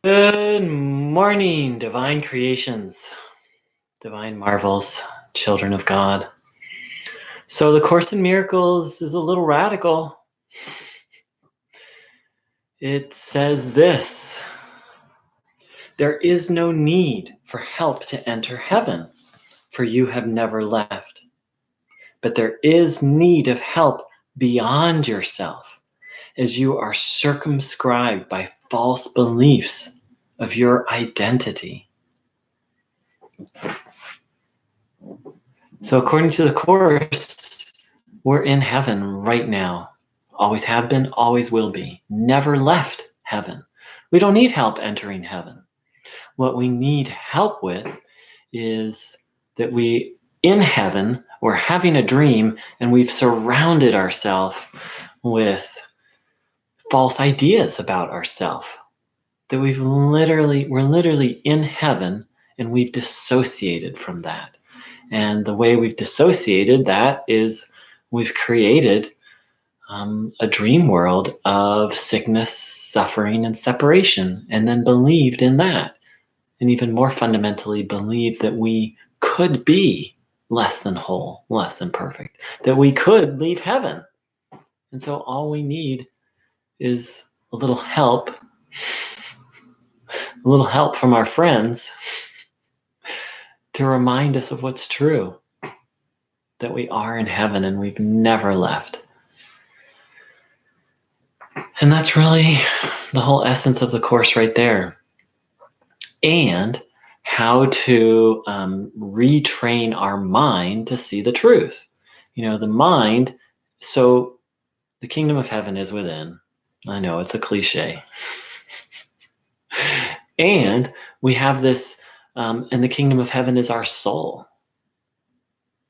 Good morning, divine creations, divine marvels, children of God. So the Course in Miracles is a little radical. It says this: there is no need for help to enter heaven, for you have never left. But there is need of help beyond yourself, as you are circumscribed by false beliefs of your identity. So according to the Course, we're in heaven right now. Always have been, always will be. Never left heaven. We don't need help entering heaven. What we need help with is that in heaven, we're having a dream and we've surrounded ourselves with false ideas about ourselves. That we're literally in heaven and we've dissociated from that. And the way we've dissociated that is we've created a dream world of sickness, suffering, and separation, and then believed in that. And even more fundamentally, believed that we could be less than whole, less than perfect, that we could leave heaven. And so all we need is a little help from our friends to remind us of what's true, that we are in heaven and we've never left. And that's really the whole essence of the Course right there. And how to retrain our mind to see the truth. The mind, so the kingdom of heaven is within. I know it's a cliche. And we have this, and the kingdom of heaven is our soul.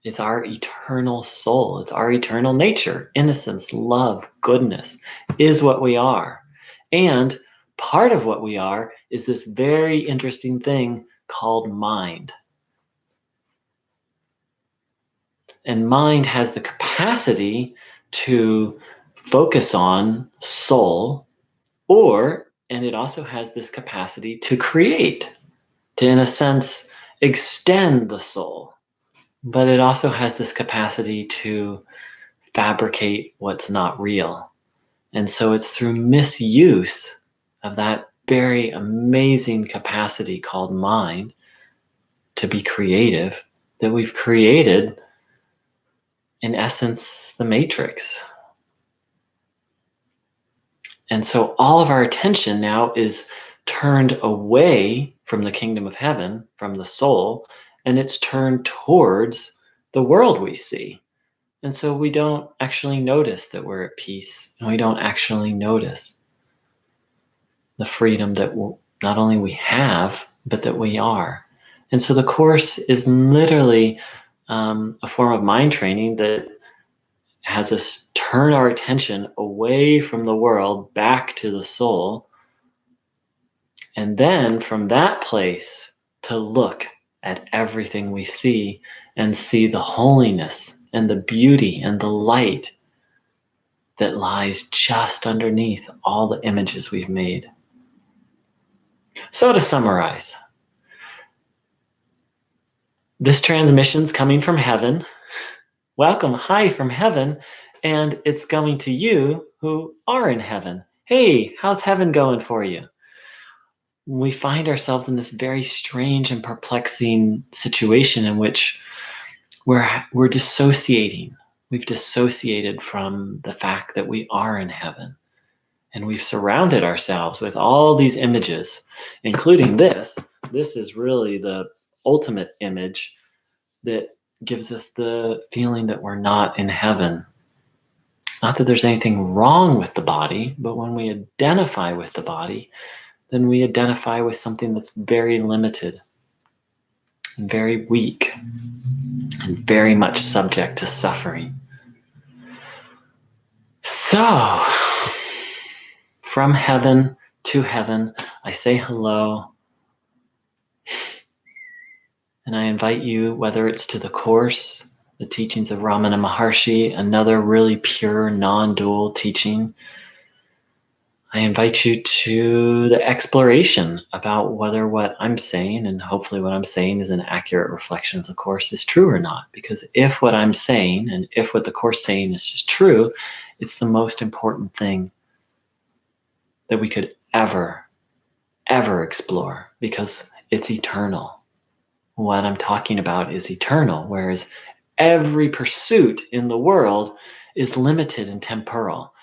It's our eternal soul. It's our eternal nature. Innocence, love, goodness is what we are. And part of what we are is this very interesting thing called mind. And mind has the capacity to focus on soul, and it also has this capacity to create, to, in a sense, extend the soul. But it also has this capacity to fabricate what's not real. And so it's through misuse of that very amazing capacity called mind to be creative that we've created, in essence, the Matrix. And so all of our attention now is turned away from the kingdom of heaven, from the soul, and it's turned towards the world we see. And so we don't actually notice that we're at peace, and we don't actually notice the freedom that not only we have, but that we are. And so the Course is literally a form of mind training that has us turn our attention away from the world back to the soul. And then from that place to look at everything we see and see the holiness and the beauty and the light that lies just underneath all the images we've made. So to summarize, this transmission's coming from heaven. Welcome, hi from heaven, and it's going to you who are in heaven. Hey, how's heaven going for you? We find ourselves in this very strange and perplexing situation in which we're dissociating. We've dissociated from the fact that we are in heaven. And we've surrounded ourselves with all these images, including this. This is really the ultimate image that gives us the feeling that we're not in heaven. Not that there's anything wrong with the body, but when we identify with the body, then we identify with something that's very limited and very weak and very much subject to suffering. So, from heaven to heaven, I say hello. And I invite you, whether it's to the Course, the teachings of Ramana Maharshi, another really pure, non-dual teaching. I invite you to the exploration about whether what I'm saying, and hopefully what I'm saying is an accurate reflection of the Course, is true or not. Because if what I'm saying and if what the Course is saying is just true, it's the most important thing that we could ever explore, because it's eternal. What I'm talking about is eternal, whereas every pursuit in the world is limited and temporal.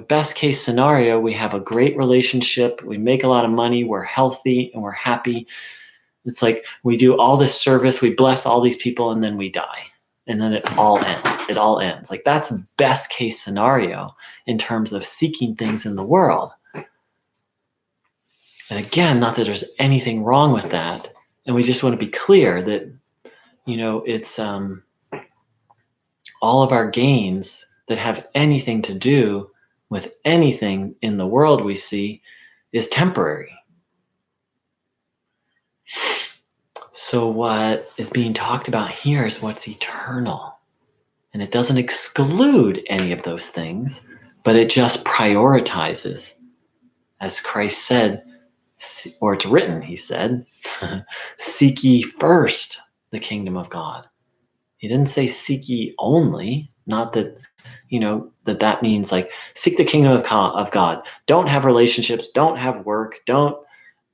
Best case scenario, we have a great relationship, we make a lot of money, we're healthy and we're happy. It's like we do all this service, we bless all these people, and then we die. And then it all ends. It all ends. Like, that's best case scenario in terms of seeking things in the world. And again, not that there's anything wrong with that. And we just want to be clear that, it's all of our gains that have anything to do with anything in the world we see is temporary. So what is being talked about here is what's eternal. And it doesn't exclude any of those things, but it just prioritizes. As Christ said, or it's written, he said, seek ye first the kingdom of God. He didn't say seek ye only, not that, that means like seek the kingdom of God. Don't have relationships, don't have work, don't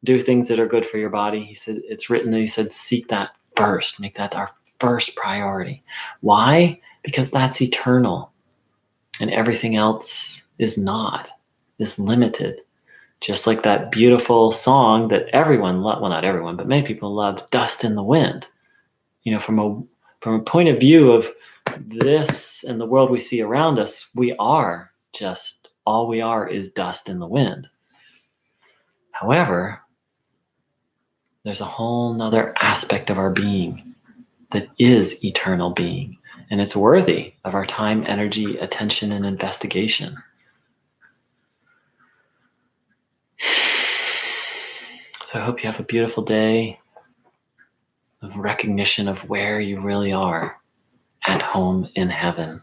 do things that are good for your body. He said, it's written that he said, seek that first, make that our first priority. Why? Because that's eternal, and everything else is not, is limited. Just like that beautiful song that everyone loved, well, not everyone, but many people loved, Dust in the Wind. From a point of view of this and the world we see around us, we are just, all we are is dust in the wind. However, there's a whole nother aspect of our being that is eternal being, and it's worthy of our time, energy, attention, and investigation. So I hope you have a beautiful day of recognition of where you really are, at home in heaven.